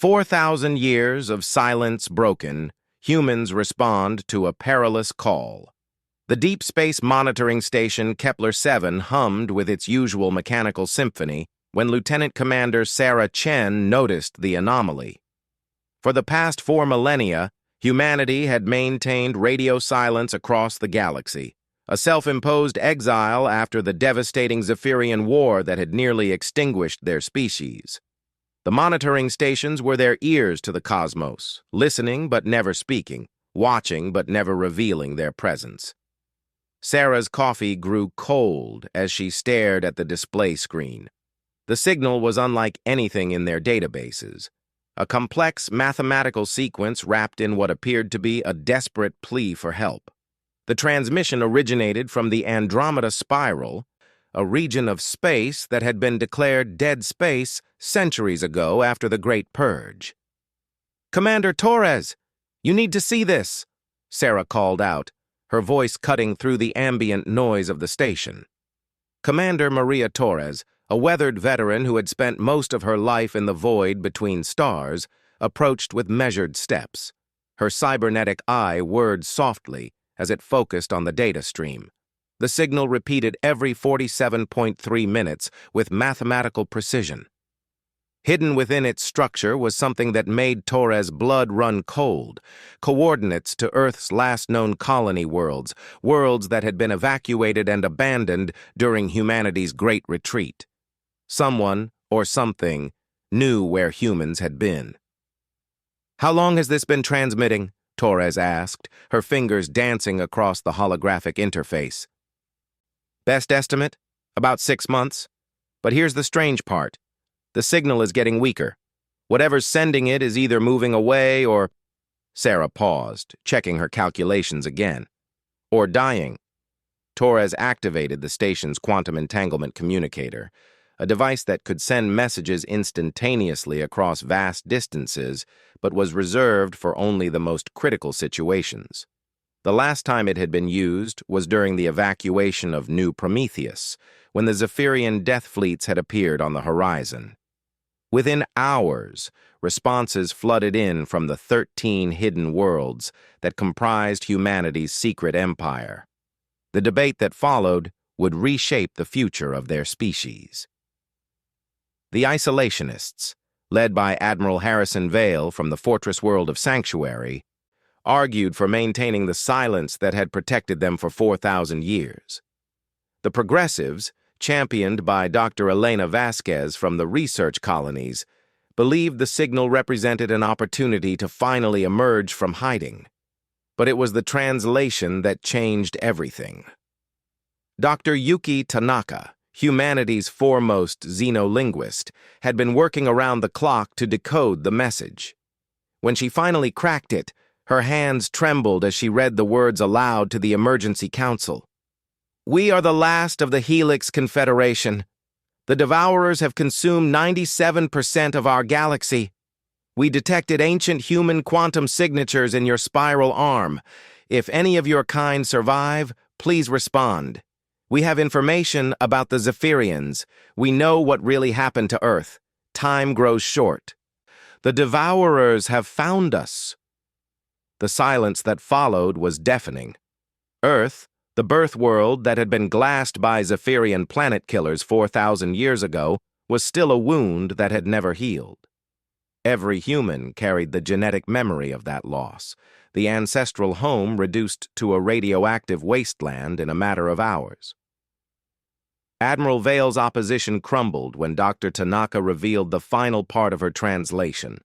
4,000 years of silence broken, humans respond to a perilous call. The Deep Space Monitoring Station Kepler-7 hummed with its usual mechanical symphony when Lieutenant Commander Sarah Chen noticed the anomaly. For the past 4 millennia, humanity had maintained radio silence across the galaxy, a self-imposed exile after the devastating Zephyrian War that had nearly extinguished their species. The monitoring stations were their ears to the cosmos, listening but never speaking, watching but never revealing their presence. Sarah's coffee grew cold as she stared at the display screen. The signal was unlike anything in their databases, a complex mathematical sequence wrapped in what appeared to be a desperate plea for help. The transmission originated from the Andromeda Spiral, a region of space that had been declared dead space centuries ago after the Great Purge. "Commander Torres, you need to see this," Sarah called out, her voice cutting through the ambient noise of the station. Commander Maria Torres, a weathered veteran who had spent most of her life in the void between stars, approached with measured steps. Her cybernetic eye whirred softly as it focused on the data stream. The signal repeated every 47.3 minutes with mathematical precision. Hidden within its structure was something that made Torres' blood run cold, coordinates to Earth's last known colony worlds, worlds that had been evacuated and abandoned during humanity's Great Retreat. Someone, or something, knew where humans had been. "How long has this been transmitting?" Torres asked, her fingers dancing across the holographic interface. "Best estimate? About 6 months. But here's the strange part. The signal is getting weaker. Whatever's sending it is either moving away or—" Sarah paused, checking her calculations again. "Or dying." Torres activated the station's quantum entanglement communicator, a device that could send messages instantaneously across vast distances, but was reserved for only the most critical situations. The last time it had been used was during the evacuation of New Prometheus, when the Zephyrian death fleets had appeared on the horizon. Within hours, responses flooded in from the 13 hidden worlds that comprised humanity's secret empire. The debate that followed would reshape the future of their species. The isolationists, led by Admiral Harrison Vale from the fortress world of Sanctuary, argued for maintaining the silence that had protected them for 4,000 years. The progressives, championed by Dr. Elena Vasquez from the research colonies, believed the signal represented an opportunity to finally emerge from hiding. But it was the translation that changed everything. Dr. Yuki Tanaka, humanity's foremost xenolinguist, had been working around the clock to decode the message. When she finally cracked it, her hands trembled as she read the words aloud to the Emergency Council. "We are the last of the Helix Confederation. The Devourers have consumed 97% of our galaxy. We detected ancient human quantum signatures in your spiral arm. If any of your kind survive, please respond. We have information about the Zephyrians. We know what really happened to Earth. Time grows short. The Devourers have found us." The silence that followed was deafening. Earth, the birth world that had been glassed by Zephyrian planet killers 4,000 years ago, was still a wound that had never healed. Every human carried the genetic memory of that loss, the ancestral home reduced to a radioactive wasteland in a matter of hours. Admiral Vale's opposition crumbled when Dr. Tanaka revealed the final part of her translation.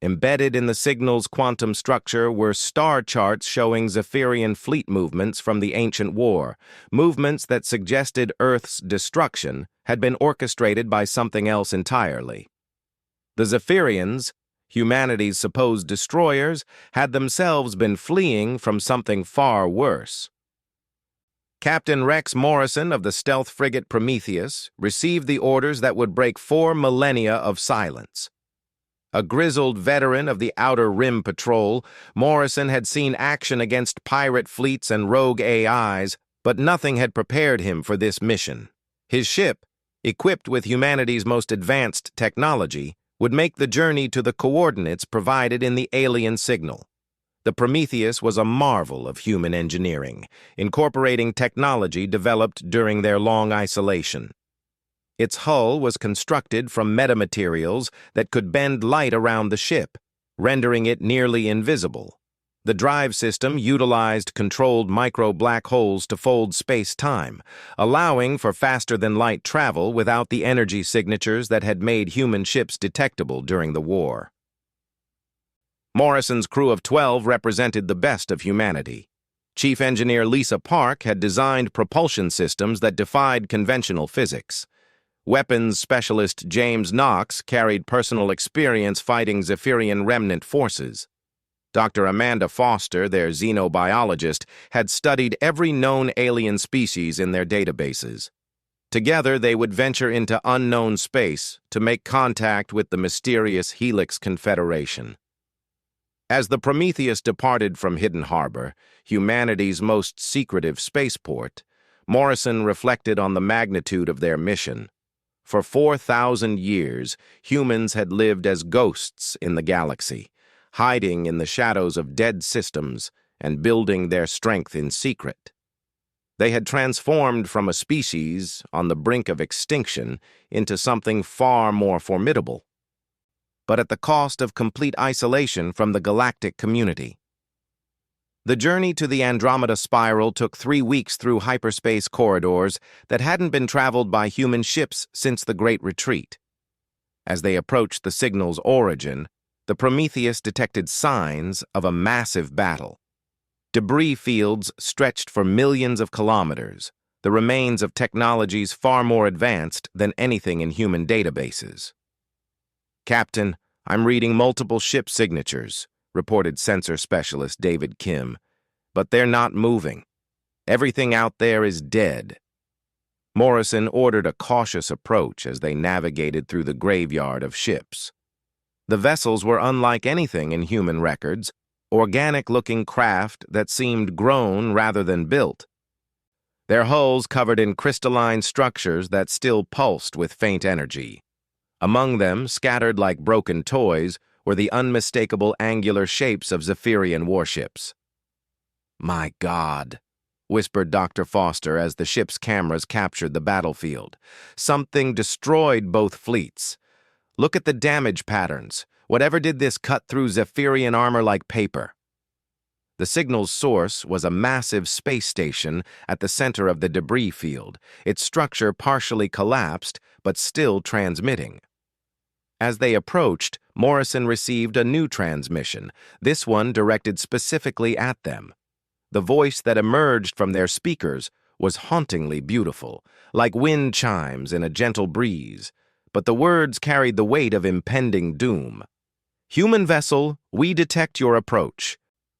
Embedded in the signal's quantum structure were star charts showing Zephyrian fleet movements from the ancient war, movements that suggested Earth's destruction had been orchestrated by something else entirely. The Zephyrians, humanity's supposed destroyers, had themselves been fleeing from something far worse. Captain Rex Morrison of the stealth frigate Prometheus received the orders that would break 4 millennia of silence. A grizzled veteran of the Outer Rim Patrol, Morrison had seen action against pirate fleets and rogue AIs, but nothing had prepared him for this mission. His ship, equipped with humanity's most advanced technology, would make the journey to the coordinates provided in the alien signal. The Prometheus was a marvel of human engineering, incorporating technology developed during their long isolation. Its hull was constructed from metamaterials that could bend light around the ship, rendering it nearly invisible. The drive system utilized controlled micro-black holes to fold space-time, allowing for faster-than-light travel without the energy signatures that had made human ships detectable during the war. Morrison's crew of 12 represented the best of humanity. Chief Engineer Lisa Park had designed propulsion systems that defied conventional physics. Weapons specialist James Knox carried personal experience fighting Zephyrian remnant forces. Dr. Amanda Foster, their xenobiologist, had studied every known alien species in their databases. Together, they would venture into unknown space to make contact with the mysterious Helix Confederation. As the Prometheus departed from Hidden Harbor, humanity's most secretive spaceport, Morrison reflected on the magnitude of their mission. For 4,000 years, humans had lived as ghosts in the galaxy, hiding in the shadows of dead systems and building their strength in secret. They had transformed from a species on the brink of extinction into something far more formidable, but at the cost of complete isolation from the galactic community. The journey to the Andromeda Spiral took 3 weeks through hyperspace corridors that hadn't been traveled by human ships since the Great Retreat. As they approached the signal's origin, the Prometheus detected signs of a massive battle. Debris fields stretched for millions of kilometers, the remains of technologies far more advanced than anything in human databases. "Captain, I'm reading multiple ship signatures," reported sensor specialist David Kim, "but they're not moving. Everything out there is dead." Morrison ordered a cautious approach as they navigated through the graveyard of ships. The vessels were unlike anything in human records, organic-looking craft that seemed grown rather than built. Their hulls covered in crystalline structures that still pulsed with faint energy. Among them, scattered like broken toys, were the unmistakable angular shapes of Zephyrian warships. "My God," whispered Dr. Foster as the ship's cameras captured the battlefield. "Something destroyed both fleets. Look at the damage patterns. Whatever did this cut through Zephyrian armor like paper." The signal's source was a massive space station at the center of the debris field, its structure partially collapsed but still transmitting. As they approached, Morrison received a new transmission, this one directed specifically at them. The voice that emerged from their speakers was hauntingly beautiful, like wind chimes in a gentle breeze, but the words carried the weight of impending doom. "Human vessel, we detect your approach.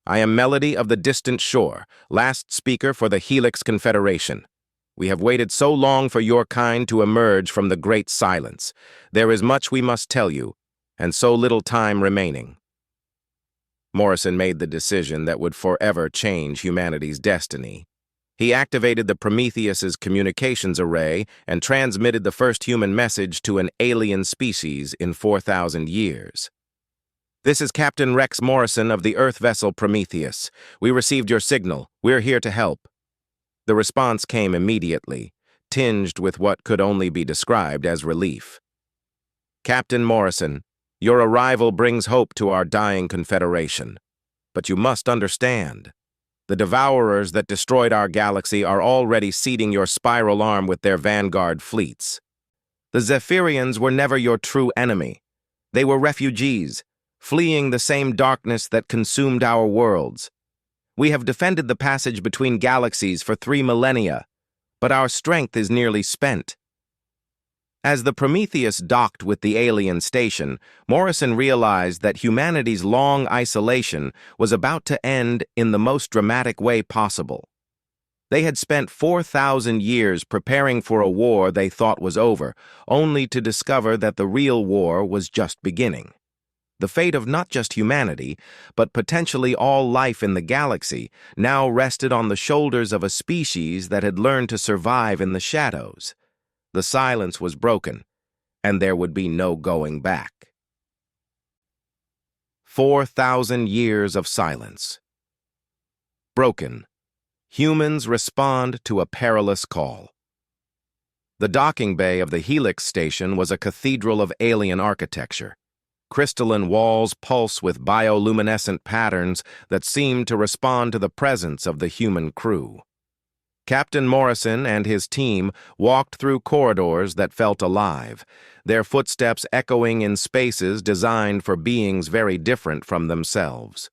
I am Melody of the Distant Shore, last speaker for the Helix Confederation. We have waited so long for your kind to emerge from the great silence. There is much we must tell you, and so little time remaining." Morrison made the decision that would forever change humanity's destiny. He activated the Prometheus's communications array and transmitted the first human message to an alien species in 4,000 years. "This is Captain Rex Morrison of the Earth vessel Prometheus. We received your signal. We're here to help." The response came immediately, tinged with what could only be described as relief. "Captain Morrison, your arrival brings hope to our dying Confederation. But you must understand, the devourers that destroyed our galaxy are already seeding your spiral arm with their vanguard fleets. The Zephyrians were never your true enemy. They were refugees, fleeing the same darkness that consumed our worlds. We have defended the passage between galaxies for 3 millennia, but our strength is nearly spent." As the Prometheus docked with the alien station, Morrison realized that humanity's long isolation was about to end in the most dramatic way possible. They had spent 4,000 years preparing for a war they thought was over, only to discover that the real war was just beginning. The fate of not just humanity, but potentially all life in the galaxy, now rested on the shoulders of a species that had learned to survive in the shadows. The silence was broken, and there would be no going back. 4,000 years of silence. Broken. Humans respond to a perilous call. The docking bay of the Helix station was a cathedral of alien architecture. Crystalline walls pulse with bioluminescent patterns that seemed to respond to the presence of the human crew. Captain Morrison and his team walked through corridors that felt alive, their footsteps echoing in spaces designed for beings very different from themselves.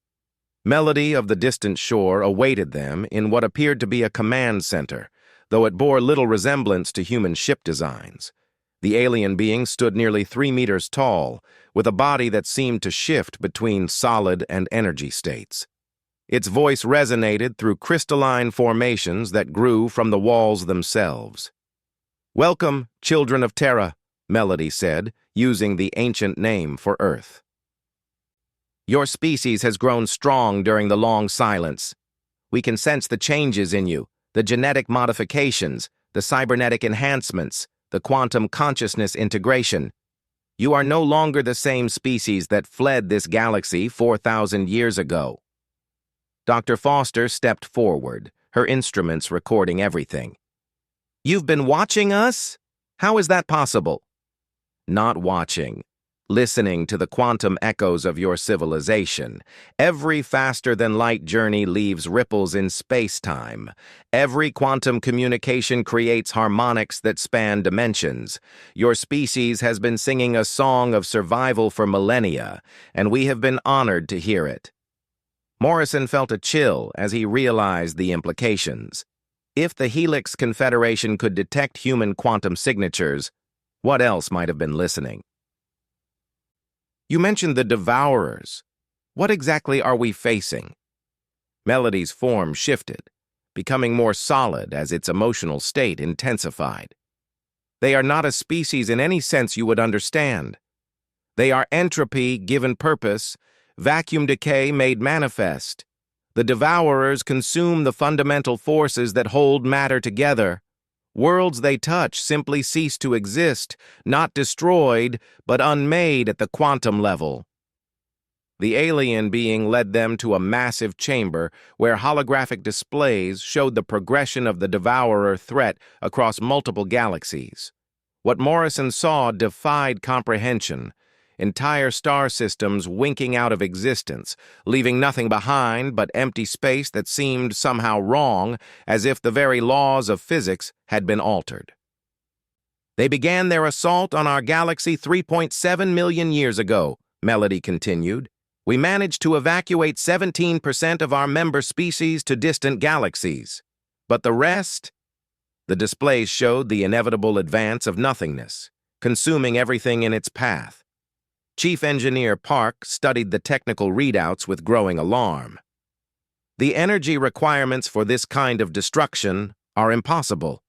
Melody of the distant shore awaited them in what appeared to be a command center, though it bore little resemblance to human ship designs. The alien being stood nearly 3 meters tall, with a body that seemed to shift between solid and energy states. Its voice resonated through crystalline formations that grew from the walls themselves. "Welcome, children of Terra," Melody said, using the ancient name for Earth. "Your species has grown strong during the long silence. We can sense the changes in you, the genetic modifications, the cybernetic enhancements, the quantum consciousness integration. You are no longer the same species that fled this galaxy 4,000 years ago." Dr. Foster stepped forward, her instruments recording everything. "You've been watching us? How is that possible?" "Not watching. Listening to the quantum echoes of your civilization. Every faster-than-light journey leaves ripples in space-time. Every quantum communication creates harmonics that span dimensions. Your species has been singing a song of survival for millennia, and we have been honored to hear it." Morrison felt a chill as he realized the implications. If the Helix Confederation could detect human quantum signatures, what else might have been listening? "You mentioned the Devourers. What exactly are we facing?" Melody's form shifted, becoming more solid as its emotional state intensified. "They are not a species in any sense you would understand. They are entropy given purpose, vacuum decay made manifest. The Devourers consume the fundamental forces that hold matter together. Worlds they touch simply cease to exist, not destroyed, but unmade at the quantum level." The alien being led them to a massive chamber where holographic displays showed the progression of the Devourer threat across multiple galaxies. What Morrison saw defied comprehension. Entire star systems winking out of existence, leaving nothing behind but empty space that seemed somehow wrong, as if the very laws of physics had been altered. "They began their assault on our galaxy 3.7 million years ago," Melody continued. "We managed to evacuate 17% of our member species to distant galaxies. But the rest?" The displays showed the inevitable advance of nothingness, consuming everything in its path. Chief Engineer Park studied the technical readouts with growing alarm. "The energy requirements for this kind of destruction are impossible.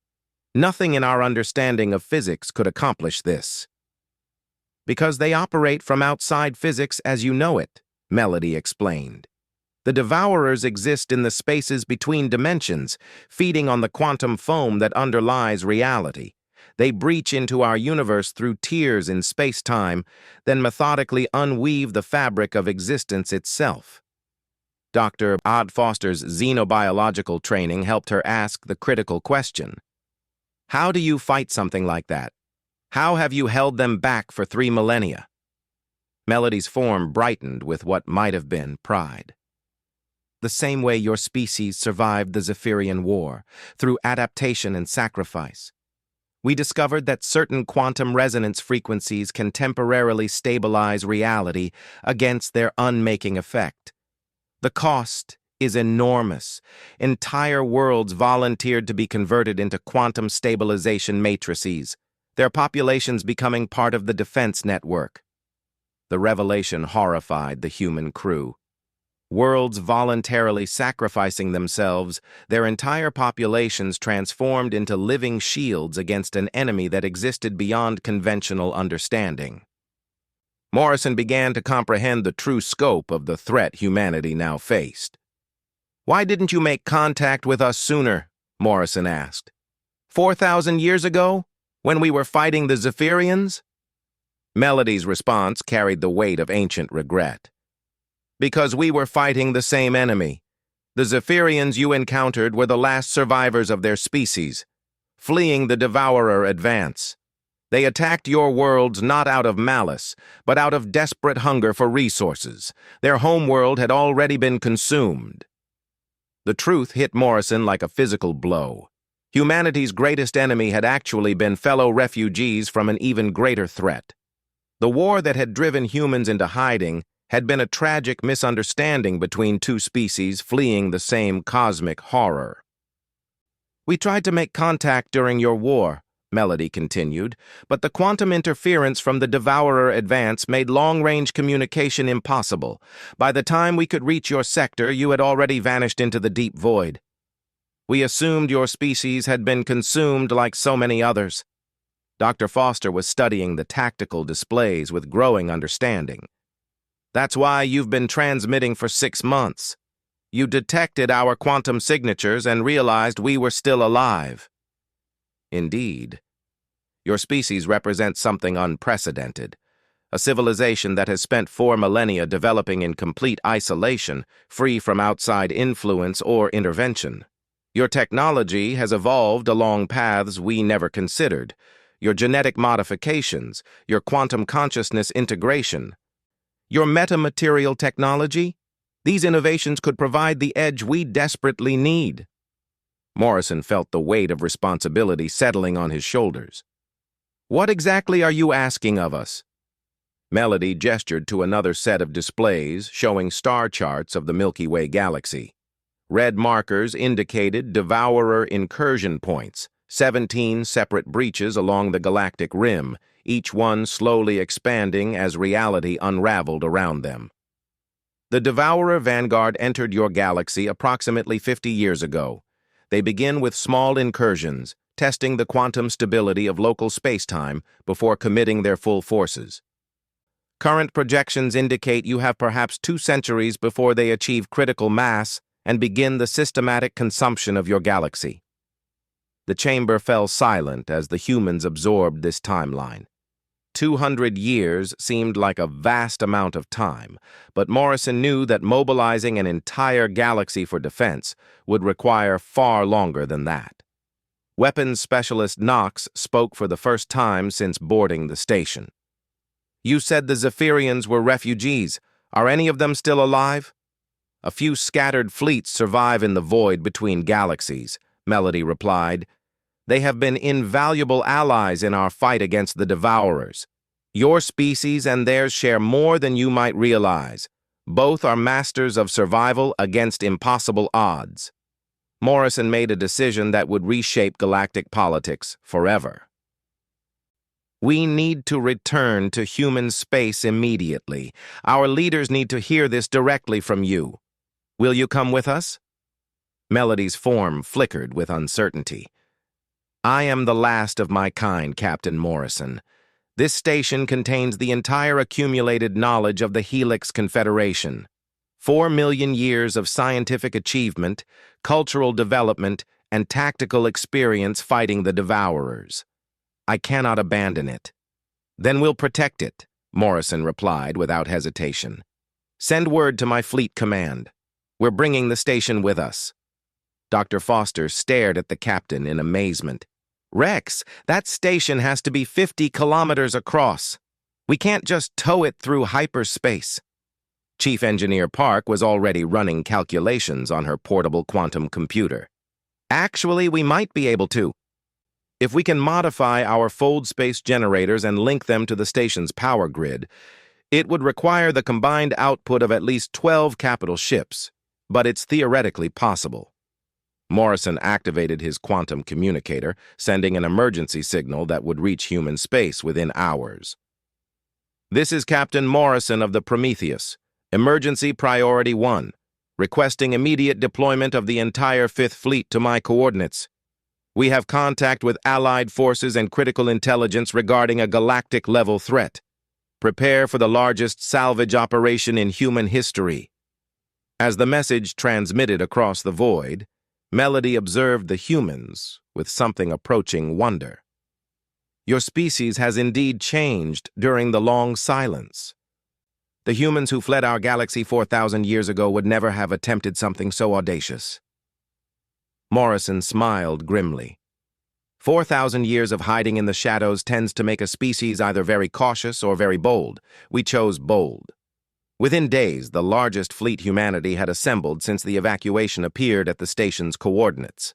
Nothing in our understanding of physics could accomplish this." "Because they operate from outside physics as you know it," Melody explained. "The Devourers exist in the spaces between dimensions, feeding on the quantum foam that underlies reality. They breach into our universe through tiers in space-time, then methodically unweave the fabric of existence itself." Dr. Odd Foster's xenobiological training helped her ask the critical question. "How do you fight something like that? How have you held them back for 3 millennia?" Melody's form brightened with what might have been pride. "The same way your species survived the Zephyrian War, through adaptation and sacrifice. We discovered that certain quantum resonance frequencies can temporarily stabilize reality against their unmaking effect. The cost is enormous. Entire worlds volunteered to be converted into quantum stabilization matrices, their populations becoming part of the defense network." The revelation horrified the human crew. Worlds voluntarily sacrificing themselves, their entire populations transformed into living shields against an enemy that existed beyond conventional understanding. Morrison began to comprehend the true scope of the threat humanity now faced. "Why didn't you make contact with us sooner?" Morrison asked. 4,000 years ago, when we were fighting the Zephyrians?" Melody's response carried the weight of ancient regret. Because we were fighting the same enemy. The Zephyrians you encountered were the last survivors of their species, fleeing the Devourer advance. They attacked your worlds not out of malice, but out of desperate hunger for resources. Their homeworld had already been consumed. The truth hit Morrison like a physical blow. Humanity's greatest enemy had actually been fellow refugees from an even greater threat. The war that had driven humans into hiding had been a tragic misunderstanding between two species fleeing the same cosmic horror. We tried to make contact during your war, Melody continued, but the quantum interference from the Devourer advance made long-range communication impossible. By the time we could reach your sector, you had already vanished into the deep void. We assumed your species had been consumed like so many others. Dr. Foster was studying the tactical displays with growing understanding. That's why you've been transmitting for 6 months. You detected our quantum signatures and realized we were still alive. Indeed. Your species represents something unprecedented, a civilization that has spent 4 millennia developing in complete isolation, free from outside influence or intervention. Your technology has evolved along paths we never considered. Your genetic modifications, your quantum consciousness integration, your metamaterial technology, these innovations could provide the edge we desperately need. Morrison felt the weight of responsibility settling on his shoulders. What exactly are you asking of us? Melody gestured to another set of displays showing star charts of the Milky Way galaxy. Red markers indicated Devourer incursion points, 17 separate breaches along the galactic rim, each one slowly expanding as reality unraveled around them. The Devourer Vanguard entered your galaxy approximately 50 years ago. They begin with small incursions, testing the quantum stability of local spacetime before committing their full forces. Current projections indicate you have perhaps 2 centuries before they achieve critical mass and begin the systematic consumption of your galaxy. The chamber fell silent as the humans absorbed this timeline. 200 years seemed like a vast amount of time, but Morrison knew that mobilizing an entire galaxy for defense would require far longer than that. Weapons specialist Knox spoke for the first time since boarding the station. You said the Zephyrians were refugees. Are any of them still alive? A few scattered fleets survive in the void between galaxies, Melody replied. They have been invaluable allies in our fight against the Devourers. Your species and theirs share more than you might realize. Both are masters of survival against impossible odds. Morrison made a decision that would reshape galactic politics forever. We need to return to human space immediately. Our leaders need to hear this directly from you. Will you come with us? Melody's form flickered with uncertainty. I am the last of my kind, Captain Morrison. This station contains the entire accumulated knowledge of the Helix Confederation. 4 million years of scientific achievement, cultural development, and tactical experience fighting the Devourers. I cannot abandon it. Then we'll protect it, Morrison replied without hesitation. Send word to my fleet command. We're bringing the station with us. Dr. Foster stared at the captain in amazement. Rex, that station has to be 50 kilometers across. We can't just tow it through hyperspace. Chief Engineer Park was already running calculations on her portable quantum computer. Actually, we might be able to. If we can modify our fold space generators and link them to the station's power grid, it would require the combined output of at least 12 capital ships, but it's theoretically possible. Morrison activated his quantum communicator, sending an emergency signal that would reach human space within hours. This is Captain Morrison of the Prometheus. Emergency Priority 1. Requesting immediate deployment of the entire 5th Fleet to my coordinates. We have contact with Allied forces and critical intelligence regarding a galactic-level threat. Prepare for the largest salvage operation in human history. As the message transmitted across the void, Melody observed the humans with something approaching wonder. Your species has indeed changed during the long silence. The humans who fled our galaxy 4,000 years ago would never have attempted something so audacious. Morrison smiled grimly. 4,000 years of hiding in the shadows tends to make a species either very cautious or very bold. We chose bold. Within days, the largest fleet humanity had assembled since the evacuation appeared at the station's coordinates.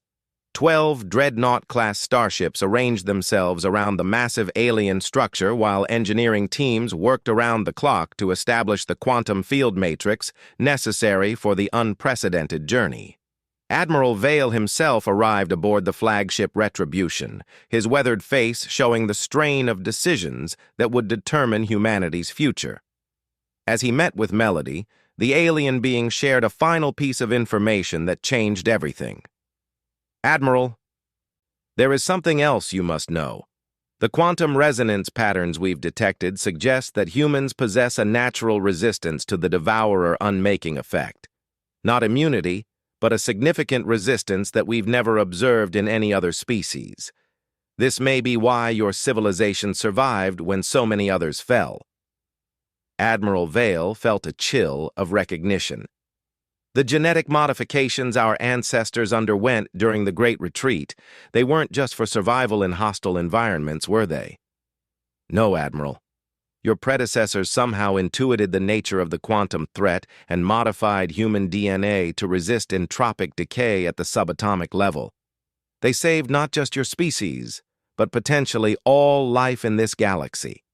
12 Dreadnought-class starships arranged themselves around the massive alien structure while engineering teams worked around the clock to establish the quantum field matrix necessary for the unprecedented journey. Admiral Vale himself arrived aboard the flagship Retribution, his weathered face showing the strain of decisions that would determine humanity's future. As he met with Melody, the alien being shared a final piece of information that changed everything. Admiral, there is something else you must know. The quantum resonance patterns we've detected suggest that humans possess a natural resistance to the devourer unmaking effect. Not immunity, but a significant resistance that we've never observed in any other species. This may be why your civilization survived when so many others fell. Admiral Vale felt a chill of recognition. The genetic modifications our ancestors underwent during the Great Retreat, they weren't just for survival in hostile environments, were they? No, Admiral. Your predecessors somehow intuited the nature of the quantum threat and modified human DNA to resist entropic decay at the subatomic level. They saved not just your species, but potentially all life in this galaxy.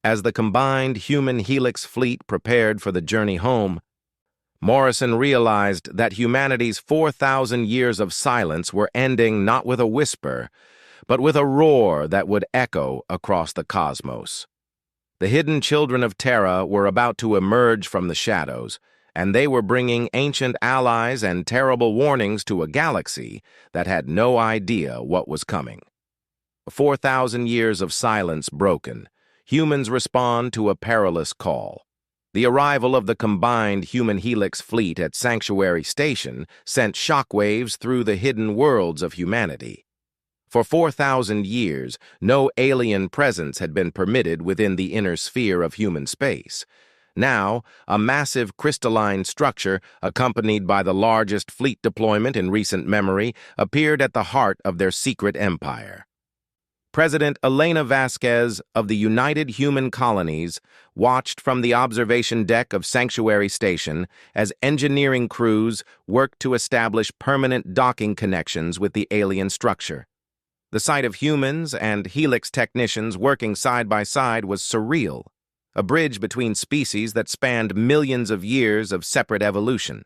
As the combined human Helix fleet prepared for the journey home, Morrison realized that humanity's 4,000 years of silence were ending not with a whisper, but with a roar that would echo across the cosmos. The hidden children of Terra were about to emerge from the shadows, and they were bringing ancient allies and terrible warnings to a galaxy that had no idea what was coming. 4,000 years of silence broken, humans respond to a perilous call. The arrival of the combined human Helix fleet at Sanctuary Station sent shockwaves through the hidden worlds of humanity. For 4,000 years, no alien presence had been permitted within the inner sphere of human space. Now, a massive crystalline structure, accompanied by the largest fleet deployment in recent memory, appeared at the heart of their secret empire. President Elena Vasquez of the United Human Colonies watched from the observation deck of Sanctuary Station as engineering crews worked to establish permanent docking connections with the alien structure. The sight of humans and Helix technicians working side by side was surreal, a bridge between species that spanned millions of years of separate evolution.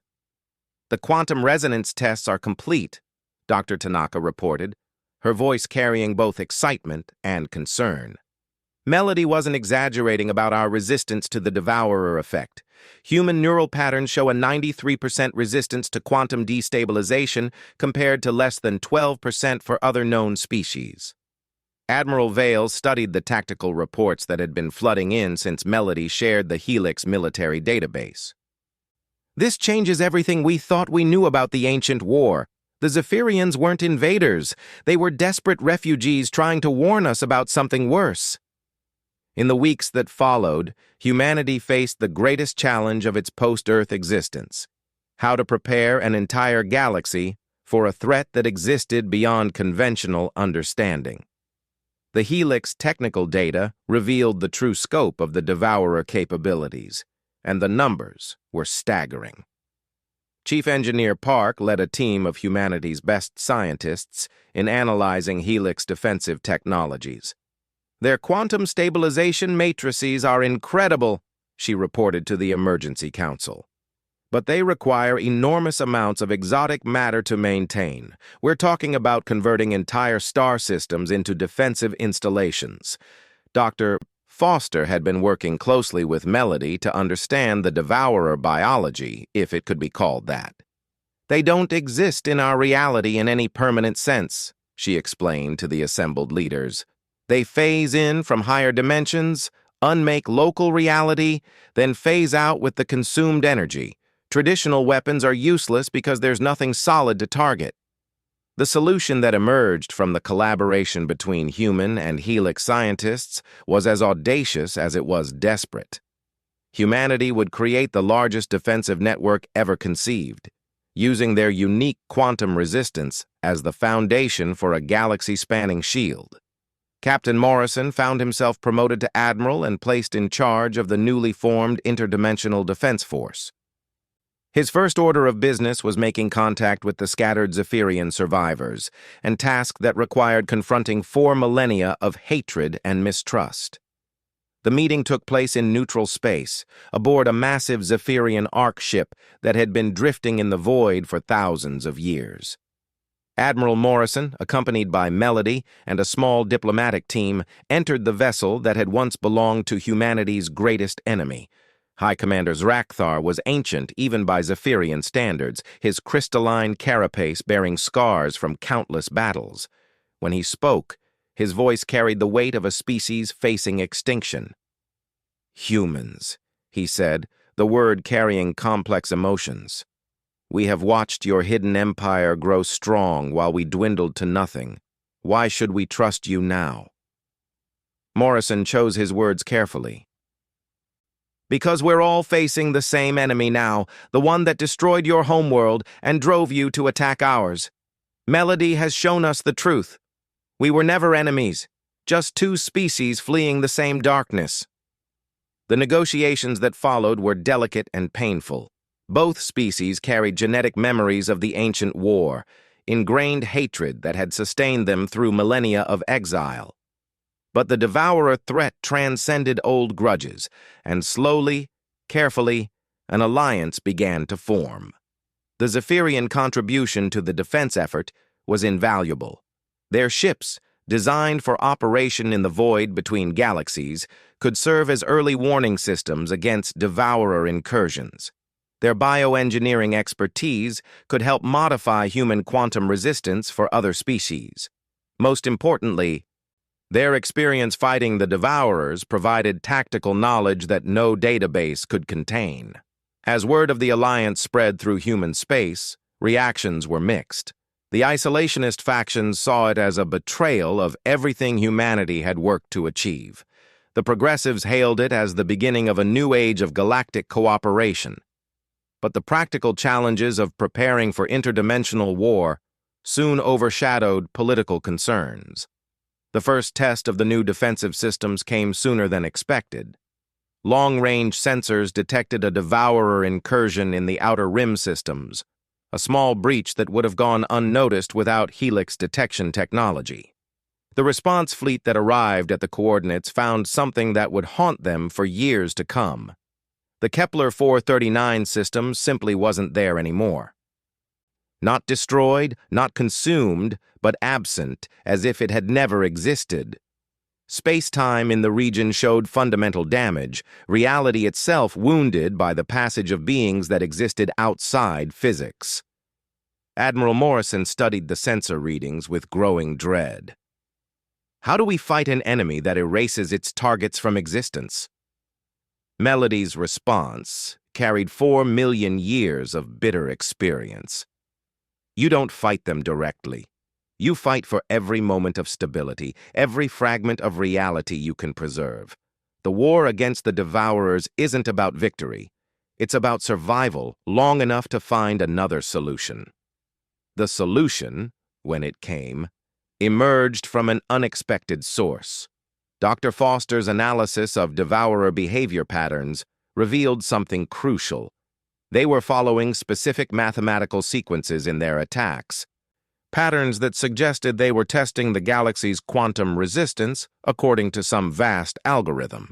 The quantum resonance tests are complete, Dr. Tanaka reported, her voice carrying both excitement and concern. Melody wasn't exaggerating about our resistance to the devourer effect. Human neural patterns show a 93% resistance to quantum destabilization compared to less than 12% for other known species. Admiral Vale studied the tactical reports that had been flooding in since Melody shared the Helix military database. This changes everything we thought we knew about the ancient war. The Zephyrians weren't invaders. They were desperate refugees trying to warn us about something worse. In the weeks that followed, humanity faced the greatest challenge of its post-Earth existence: how to prepare an entire galaxy for a threat that existed beyond conventional understanding. The Helix technical data revealed the true scope of the devourer capabilities, and the numbers were staggering. Chief Engineer Park led a team of humanity's best scientists in analyzing Helix defensive technologies. Their quantum stabilization matrices are incredible, she reported to the Emergency Council. But they require enormous amounts of exotic matter to maintain. We're talking about converting entire star systems into defensive installations. Dr. Foster had been working closely with Melody to understand the devourer biology, if it could be called that. They don't exist in our reality in any permanent sense, she explained to the assembled leaders. They phase in from higher dimensions, unmake local reality, then phase out with the consumed energy. Traditional weapons are useless because there's nothing solid to target. The solution that emerged from the collaboration between human and Helix scientists was as audacious as it was desperate. Humanity would create the largest defensive network ever conceived, using their unique quantum resistance as the foundation for a galaxy-spanning shield. Captain Morrison found himself promoted to admiral and placed in charge of the newly formed Interdimensional Defense Force. His first order of business was making contact with the scattered Zephyrian survivors, a task that required confronting 4 millennia of hatred and mistrust. The meeting took place in neutral space, aboard a massive Zephyrian Ark ship that had been drifting in the void for thousands of years. Admiral Morrison, accompanied by Melody and a small diplomatic team, entered the vessel that had once belonged to humanity's greatest enemy. High Commander Zrakthar was ancient even by Zephyrian standards, his crystalline carapace bearing scars from countless battles. When he spoke, his voice carried the weight of a species facing extinction. "Humans," he said, the word carrying complex emotions. "We have watched your hidden empire grow strong while we dwindled to nothing. Why should we trust you now?" Morrison chose his words carefully. "Because we're all facing the same enemy now, the one that destroyed your homeworld and drove you to attack ours. Melody has shown us the truth. We were never enemies, just 2 species fleeing the same darkness." The negotiations that followed were delicate and painful. Both species carried genetic memories of the ancient war, ingrained hatred that had sustained them through millennia of exile. But the Devourer threat transcended old grudges, and slowly, carefully, an alliance began to form. The Zephyrian contribution to the defense effort was invaluable. Their ships, designed for operation in the void between galaxies, could serve as early warning systems against Devourer incursions. Their bioengineering expertise could help modify human quantum resistance for other species. Most importantly, their experience fighting the Devourers provided tactical knowledge that no database could contain. As word of the alliance spread through human space, reactions were mixed. The isolationist factions saw it as a betrayal of everything humanity had worked to achieve. The progressives hailed it as the beginning of a new age of galactic cooperation. But the practical challenges of preparing for interdimensional war soon overshadowed political concerns. The first test of the new defensive systems came sooner than expected. Long-range sensors detected a Devourer incursion in the outer rim systems, a small breach that would have gone unnoticed without Helix detection technology. The response fleet that arrived at the coordinates found something that would haunt them for years to come. The Kepler 439 system simply wasn't there anymore. Not destroyed, not consumed, but absent, as if it had never existed. Space-time in the region showed fundamental damage, reality itself wounded by the passage of beings that existed outside physics. Admiral Morrison studied the sensor readings with growing dread. How do we fight an enemy that erases its targets from existence? Melody's response carried 4 million years of bitter experience. You don't fight them directly. You fight for every moment of stability, every fragment of reality you can preserve. The war against the Devourers isn't about victory. It's about survival long enough to find another solution. The solution, when it came, emerged from an unexpected source. Dr. Foster's analysis of Devourer behavior patterns revealed something crucial. They were following specific mathematical sequences in their attacks, patterns that suggested they were testing the galaxy's quantum resistance according to some vast algorithm.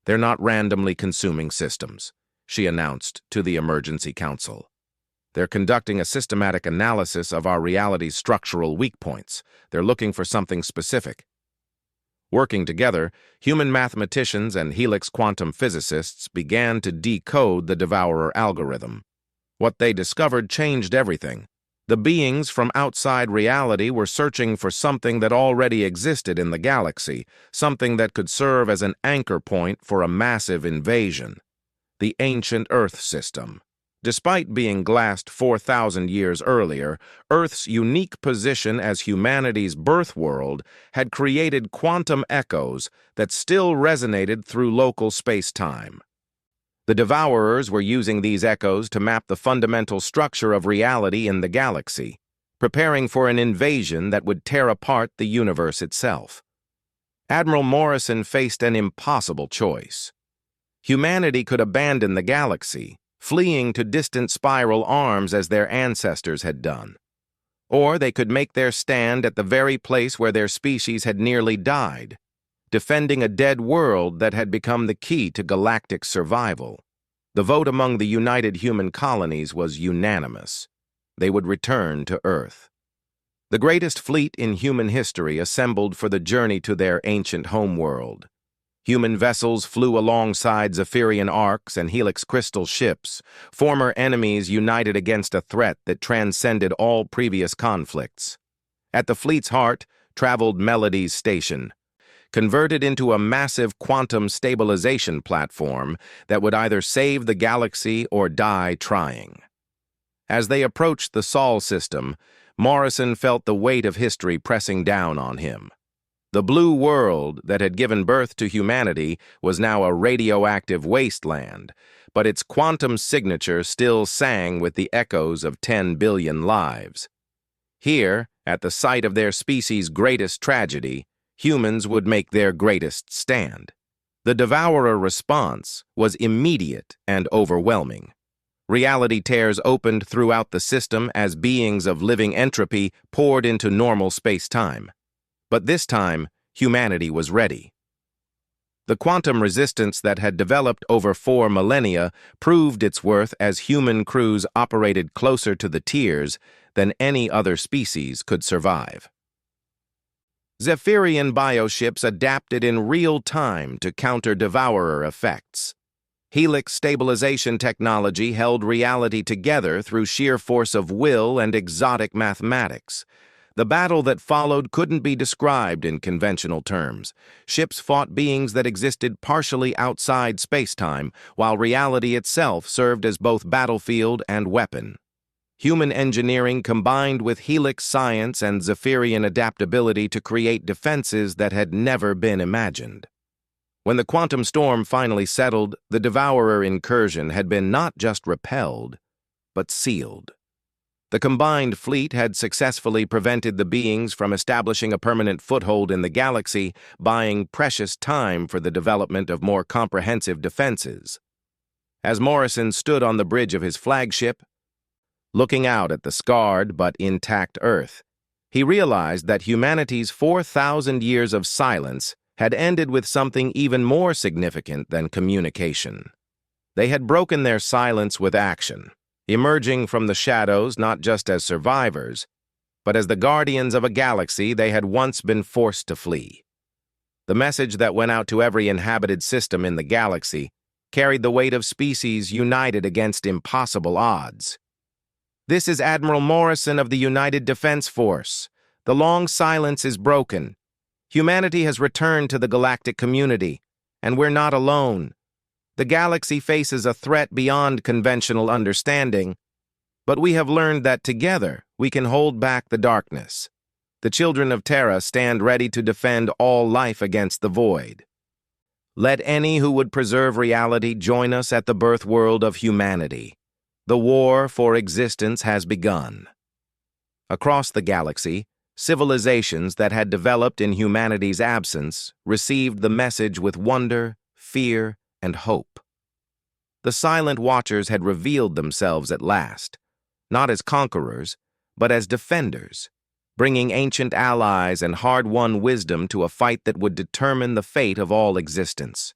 "They're not randomly consuming systems," she announced to the Emergency Council. "They're conducting a systematic analysis of our reality's structural weak points. They're looking for something specific." Working together, human mathematicians and Helix quantum physicists began to decode the Devourer algorithm. What they discovered changed everything. The beings from outside reality were searching for something that already existed in the galaxy, something that could serve as an anchor point for a massive invasion. The ancient Earth system. Despite being glassed 4,000 years earlier, Earth's unique position as humanity's birth world had created quantum echoes that still resonated through local space-time. The Devourers were using these echoes to map the fundamental structure of reality in the galaxy, preparing for an invasion that would tear apart the universe itself. Admiral Morrison faced an impossible choice. Humanity could abandon the galaxy, fleeing to distant spiral arms as their ancestors had done. Or they could make their stand at the very place where their species had nearly died, defending a dead world that had become the key to galactic survival. The vote among the united human colonies was unanimous. They would return to Earth. The greatest fleet in human history assembled for the journey to their ancient homeworld. Human vessels flew alongside Zephyrian arcs and Helix crystal ships, former enemies united against a threat that transcended all previous conflicts. At the fleet's heart traveled Melody's station, converted into a massive quantum stabilization platform that would either save the galaxy or die trying. As they approached the Sol system, Morrison felt the weight of history pressing down on him. The blue world that had given birth to humanity was now a radioactive wasteland, but its quantum signature still sang with the echoes of 10 billion lives. Here, at the site of their species' greatest tragedy, humans would make their greatest stand. The Devourer response was immediate and overwhelming. Reality tears opened throughout the system as beings of living entropy poured into normal space-time. But this time, humanity was ready. The quantum resistance that had developed over 4 millennia proved its worth as human crews operated closer to the tiers than any other species could survive. Zephyrian bioships adapted in real time to counter Devourer effects. Helix stabilization technology held reality together through sheer force of will and exotic mathematics. The battle that followed couldn't be described in conventional terms. Ships fought beings that existed partially outside space-time, while reality itself served as both battlefield and weapon. Human engineering combined with Helix science and Zephyrian adaptability to create defenses that had never been imagined. When the quantum storm finally settled, the Devourer incursion had been not just repelled, but sealed. The combined fleet had successfully prevented the beings from establishing a permanent foothold in the galaxy, buying precious time for the development of more comprehensive defenses. As Morrison stood on the bridge of his flagship, looking out at the scarred but intact Earth, he realized that humanity's 4,000 years of silence had ended with something even more significant than communication. They had broken their silence with action, emerging from the shadows not just as survivors, but as the guardians of a galaxy they had once been forced to flee. The message that went out to every inhabited system in the galaxy carried the weight of species united against impossible odds. This is Admiral Morrison of the United Defense Force. The long silence is broken. Humanity has returned to the galactic community, and we're not alone. The galaxy faces a threat beyond conventional understanding, but we have learned that together we can hold back the darkness. The children of Terra stand ready to defend all life against the void. Let any who would preserve reality join us at the birth world of humanity. The war for existence has begun. Across the galaxy, civilizations that had developed in humanity's absence received the message with wonder, fear, and hope. The silent watchers had revealed themselves at last, not as conquerors, but as defenders, bringing ancient allies and hard-won wisdom to a fight that would determine the fate of all existence.